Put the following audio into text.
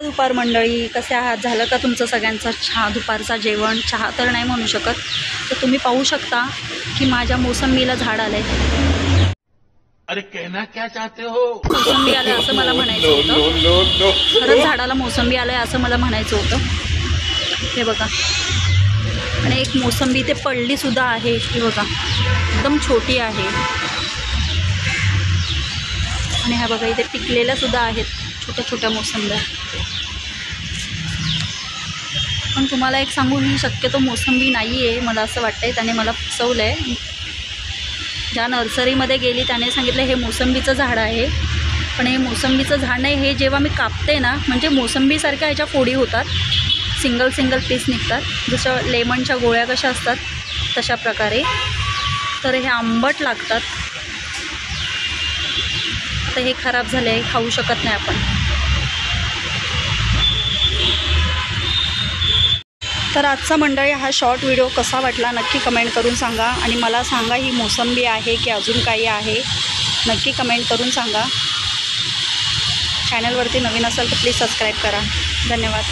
दुपार मंडळी, कसे आहात? झालं का तुमचं सगळ्यांचं चहा, दुपारचा जेवण? चहा तर नाही म्हणू शकत. तर तुम्ही पाहू शकता की माझ्या मोसंबीला झाड आलंय. अरे कहना क्या चाहते हो? मोसंबी आलंय असं मला म्हणायचं होतं. खरंच झाडाला मोसंबी आलंय असं मला म्हणायचं होतं. हे बघा, आणि एक मोसंबी ते पडली सुद्धा आहे. ही बघा, एकदम छोटी आहे. आणि ह्या बघा, इथे पिकलेल्या सुद्धा आहेत छोट्या छोट्या मोसंब्या. पण तुम्हाला एक सांगू, ही शक्यतो मोसंबी नाही आहे मला असं वाटतंय. त्याने मला फसवलं आहे. ज्या नर्सरीमध्ये गेली त्याने सांगितलं हे मोसंबीचं झाड आहे, पण हे मोसंबीचं झाड नाही. हे जेव्हा मी कापते ना, म्हणजे मोसंबीसारख्या ह्याच्या फोडी होतात, सिंगल सिंगल पीस निघतात, जसं लेमनच्या गोळ्या कशा असतात तशा प्रकारे. तर हे आंबट लागतात. आता हे खराब झाले आहे, खाऊ शकत नाही आपण. तर आजचा मंडळी हा शॉर्ट व्हिडिओ कसा वाटला नक्की कमेंट करून सांगा. आणि मला सांगा, ही मोसंबी आहे की अजून काही आहे, नक्की कमेंट करून सांगा. चॅनलवरती नवीन असेल तर प्लीज सबस्क्राईब करा. धन्यवाद.